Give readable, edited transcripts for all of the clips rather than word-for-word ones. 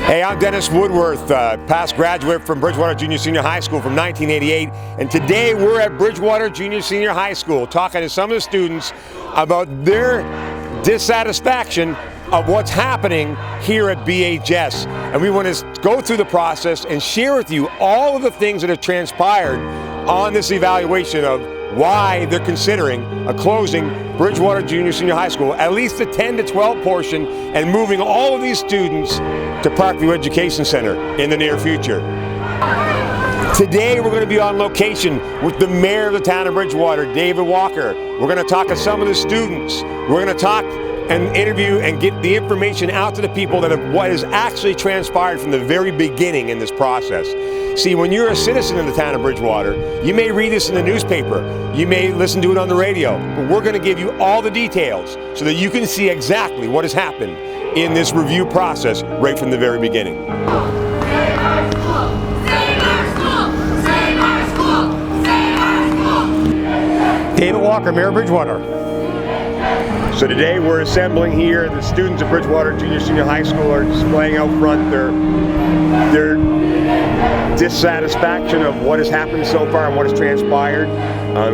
Hey, I'm Dennis Woodworth, past graduate from Bridgewater Junior Senior High School from 1988, and today we're at Bridgewater Junior Senior High School talking to some of the students about their dissatisfaction of what's happening here at BHS. And we want to go through the process and share with you all of the things that have transpired on this evaluation of why they're considering closing Bridgewater Junior Senior High School, at least the 10 to 12 portion, and moving all of these students to Parkview Education Center in the near future. Today we're going to be on location with the mayor of the town of Bridgewater, David Walker. We're going to talk to some of the students. We're going to talk and interview and get the information out to the people that have what has actually transpired from the very beginning in this process. See, when you're a citizen of the town of Bridgewater, you may read this in the newspaper, you may listen to it on the radio, but we're going to give you all the details so that you can see exactly what has happened in this review process right from the very beginning. Save our school! Save our school! Save our school! Save our school! David Walker, Mayor of Bridgewater. So today we're assembling here. The students of Bridgewater Junior Senior High School are displaying out front their dissatisfaction of what has happened so far and what has transpired.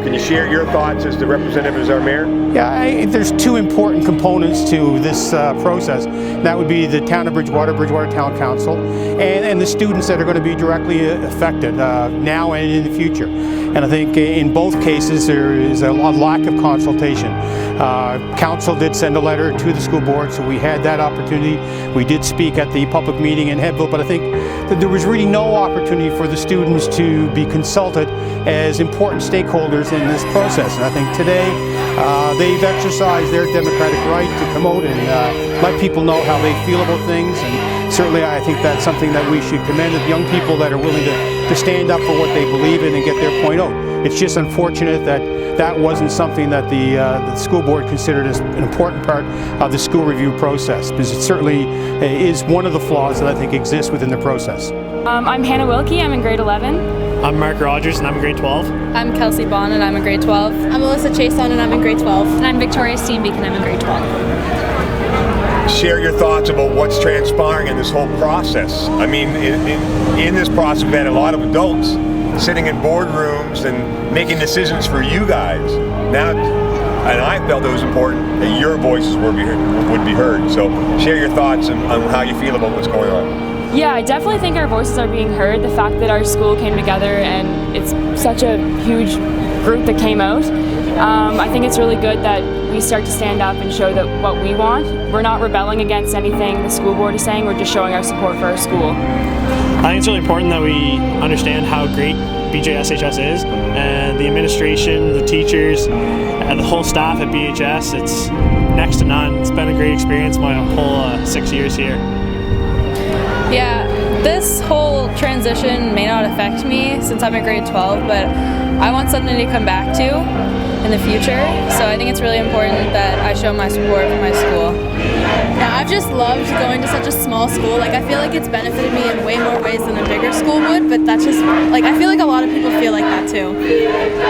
Can you share your thoughts as the representative as our mayor? Yeah, there's two important components to this process. That would be the town of Bridgewater, Bridgewater Town Council, and the students that are going to be directly affected now and in the future. And I think in both cases there is a lack of consultation. Council did send a letter to the school board, so we had that opportunity. We did speak at the public meeting in Headville, but I think that there was really no opportunity for the students to be consulted as important stakeholders in this process. And I think today they've exercised their democratic right to come out and let people know how they feel about things. And certainly I think that's something that we should commend the young people that are willing to stand up for what they believe in and get their point out. It's just unfortunate that that wasn't something that the school board considered as an important part of the school review process, because it certainly is one of the flaws that I think exists within the process. I'm Hannah Wilkie, I'm in grade 11. I'm Mark Rogers and I'm in grade 12. I'm Kelsey Bond and I'm in grade 12. I'm Alyssa Chason and I'm in grade 12. And I'm Victoria Steenbeek and I'm in grade 12. Share your thoughts about what's transpiring in this whole process. I mean, in this process we've had a lot of adults sitting in boardrooms and making decisions for you guys. Now, and I felt it was important that your voices would be heard. So share your thoughts on how you feel about what's going on. Yeah, I definitely think our voices are being heard. The fact that our school came together and it's such a huge group that came out. I think it's really good that we start to stand up and show that what we want. We're not rebelling against anything the school board is saying, we're just showing our support for our school. I think it's really important that we understand how great BJSHS is, and the administration, the teachers, and the whole staff at BHS. It's next to none. It's been a great experience my whole 6 years here. Yeah, this whole transition may not affect me since I'm in grade 12, but I want something to come back to in the future, so I think it's really important that I show my support for my school. Yeah, I've just loved going to such a small school. Like, I feel like it's benefited me in way more ways than a bigger school would, but that's just, like, I feel like a lot of people feel like that too.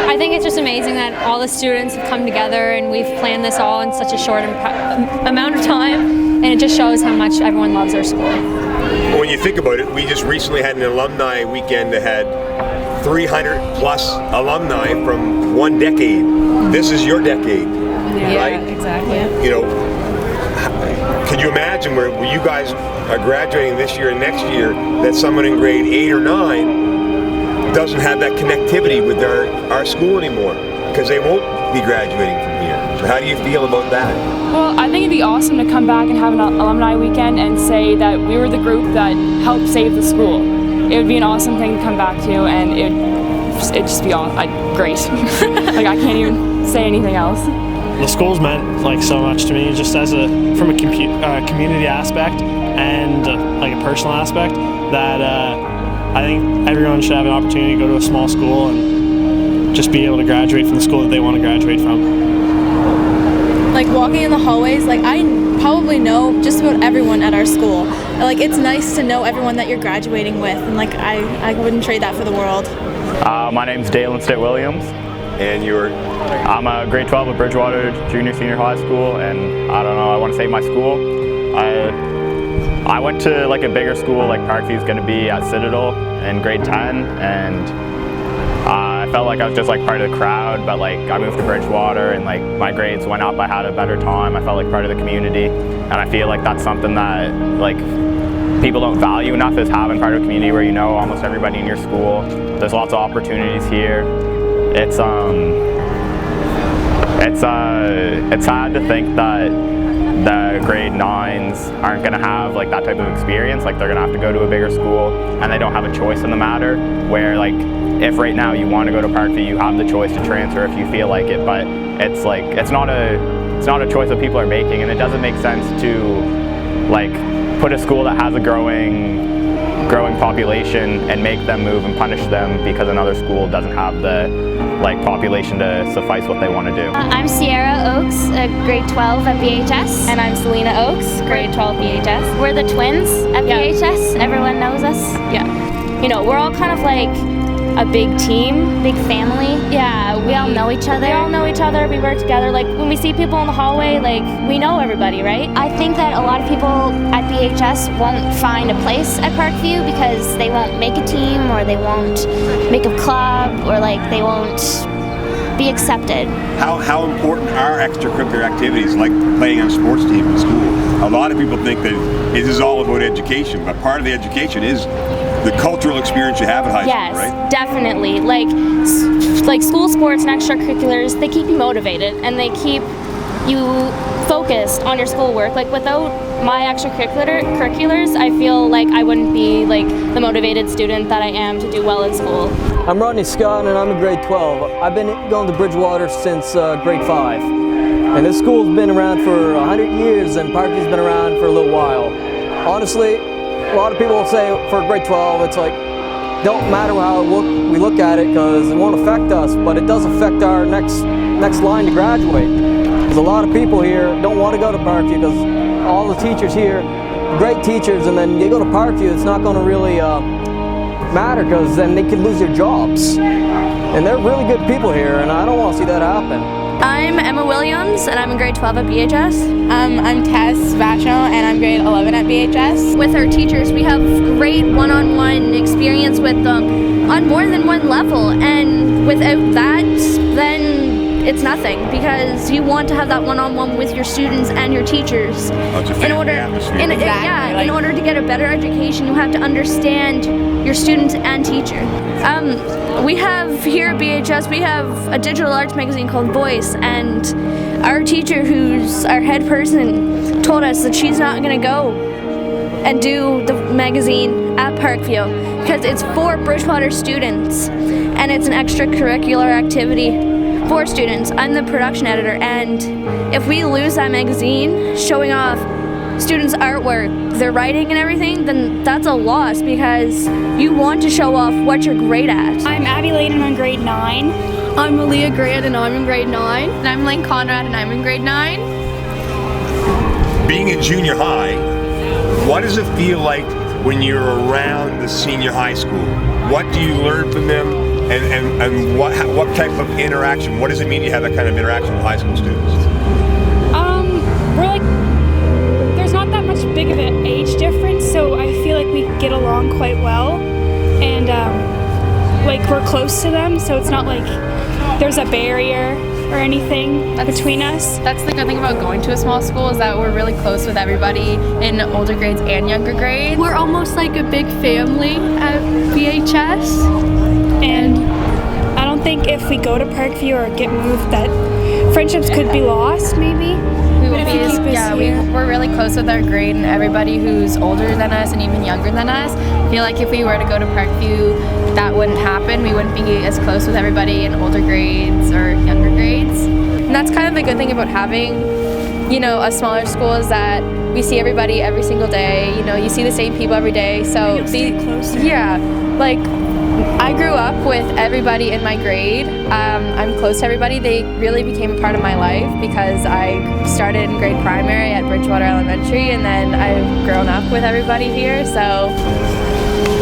I think it's just amazing that all the students have come together and we've planned this all in such a short amount of time, and it just shows how much everyone loves our school. When you think about it, we just recently had an alumni weekend that had 300 plus alumni from one decade. This is your decade, right? Yeah, exactly. You know, can you imagine where you guys are graduating this year and next year, that someone in grade 8 or 9 doesn't have that connectivity with our school anymore because they won't be graduating from here. So how do you feel about that? Well, I think it'd be awesome to come back and have an alumni weekend and say that we were the group that helped save the school. It would be an awesome thing to come back to, and it'd just be great. Like, I can't even say anything else. The school's meant so much to me, just as from a community aspect and like a personal aspect, that I think everyone should have an opportunity to go to a small school and just be able to graduate from the school that they want to graduate from. Like, walking in the hallways, like, I probably know just about everyone at our school. Like, it's nice to know everyone that you're graduating with, and like, I wouldn't trade that for the world. My name's Dalen Stitt-Williams. And you're? I'm a grade 12 at Bridgewater Junior Senior High School, and I don't know, I want to save my school. I went to like a bigger school, like Parkview's going to be at Citadel in grade 10, and I felt like I was just like part of the crowd, but like I moved to Bridgewater and like my grades went up, I had a better time, I felt like part of the community, and I feel like that's something that like people don't value enough, is having part of a community where you know almost everybody in your school. There's lots of opportunities here. It's sad to think that the grade 9s aren't going to have like that type of experience. Like they're going to have to go to a bigger school and they don't have a choice in the matter, where like if right now you want to go to Parkview, you have the choice to transfer if you feel like it, but it's like it's not a choice that people are making, and it doesn't make sense to like put a school that has a growing population and make them move and punish them because another school doesn't have the like population to suffice what they want to do. I'm Sierra Oaks, grade 12 at BHS. And I'm Selena Oaks, grade 12 BHS. We're the twins at BHS. Everyone knows us. Yeah. You know, we're all kind of like a big team, big family. Yeah, we all know each other. We all know each other. We work together. Like when we see people in the hallway, like we know everybody, right? I think that a lot of people at BHS won't find a place at Parkview because they won't make a team, or they won't make a club, or like they won't be accepted. How important are extracurricular activities like playing on a sports team in school? A lot of people think that it is all about education, but part of the education is the cultural experience you have at high school, right? Yes, definitely. Like school sports and extracurriculars, they keep you motivated and they keep you focused on your schoolwork. Like without my extracurriculars, I feel like I wouldn't be like the motivated student that I am to do well in school. I'm Rodney Scarlett and I'm in grade 12. I've been going to Bridgewater since grade 5. And this school's been around for 100 years and Parkview's been around for a little while. Honestly, a lot of people will say for grade 12, it's like, don't matter how we look at it because it won't affect us, but it does affect our next line to graduate. Because a lot of people here don't want to go to Parkview because all the teachers here, great teachers, and then you go to Parkview, it's not going to really matter because then they could lose their jobs. And they're really good people here, and I don't want to see that happen. I'm Emma Williams, and I'm in grade 12 at BHS. I'm Tess Vachno, and I'm grade 11 at BHS. With our teachers, we have great one-on-one experience with them on more than one level, and without that, then it's nothing, because you want to have that one-on-one with your students and your teachers. It's a family atmosphere. In order to get a better education, you have to understand your students and teacher. We have here at BHS, we have a digital arts magazine called Voice, and our teacher, who's our head person, told us that she's not going to go and do the magazine at Parkview because it's for Bridgewater students and it's an extracurricular activity for students. I'm the production editor, and if we lose that magazine showing off students' artwork, their writing and everything, then that's a loss because you want to show off what you're great at. I'm Abby Layden, I'm in grade 9. I'm Melia Grant and I'm in grade 9. And I'm Lynn Conrad and I'm in grade 9. Being in junior high, what does it feel like when you're around the senior high school? What do you learn from them, and what type of interaction? What does it mean you have that kind of interaction with high school students? We're like, there's not that much big of an age difference, so I feel like we get along quite well, and like we're close to them, so it's not like there's a barrier or anything between us. That's the good thing about going to a small school, is that we're really close with everybody in older grades and younger grades. We're almost like a big family at BHS. And I don't think if we go to Parkview or get moved that friendships could be lost, maybe. We're really close with our grade and everybody who's older than us and even younger than us. I feel like if we were to go to Parkview, that wouldn't happen. We wouldn't be as close with everybody in older grades or younger grades. And that's kind of the good thing about having, you know, a smaller school, is that we see everybody every single day. You know, you see the same people every day. So like I grew up with everybody in my grade. I'm close to everybody. They really became a part of my life because I started in grade primary at Bridgewater Elementary, and then I've grown up with everybody here. So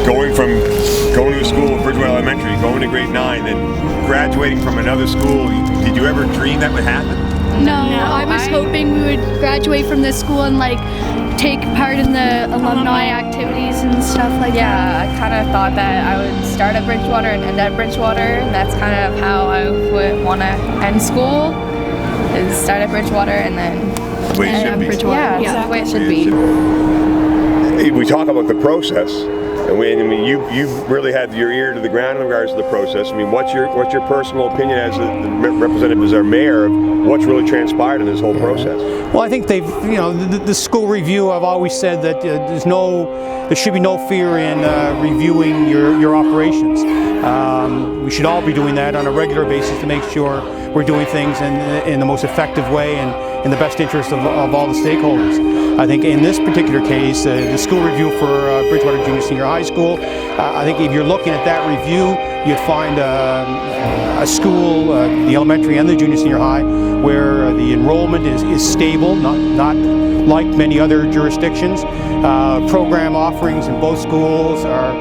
going to a school at Bridgewater Elementary, going to grade 9, then graduating from another school, did you ever dream that would happen? No, I was hoping we would graduate from this school in like take part in the alumni activities and stuff like that? Yeah, I kind of thought that I would start at Bridgewater and end at Bridgewater, and that's kind of how I would want to end school, is start at Bridgewater and then end at Bridgewater. Yeah, that's the way it should be. We talk about the process, and you've really had your ear to the ground in regards to the process. I mean, what's your personal opinion as the representative, as our mayor, of what's really transpired in this whole process? Well, I think they've, the school review, I've always said that there should be no fear in reviewing your operations. We should all be doing that on a regular basis to make sure we're doing things in the most effective way and in the best interest of all the stakeholders. I think in this particular case, the school review for Bridgewater Junior Senior High School, I think if you're looking at that review, you'd find a school, the elementary and the junior senior high, where the enrollment is stable, not like many other jurisdictions. Program offerings in both schools are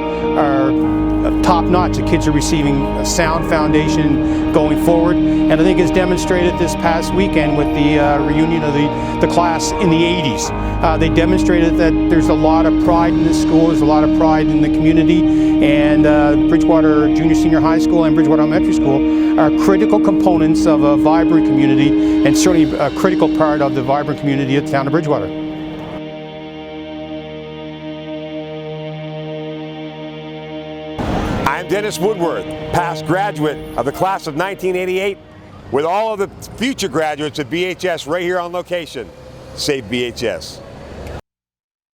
top-notch. The kids are receiving a sound foundation going forward, and I think it's demonstrated this past weekend with the reunion of the class in the 80s. They demonstrated that there's a lot of pride in this school, there's a lot of pride in the community, and Bridgewater Junior Senior High School and Bridgewater Elementary School are critical components of a vibrant community, and certainly a critical part of the vibrant community of the town of Bridgewater. I'm Dennis Woodworth, past graduate of the class of 1988, with all of the future graduates of BHS right here on location. Save BHS.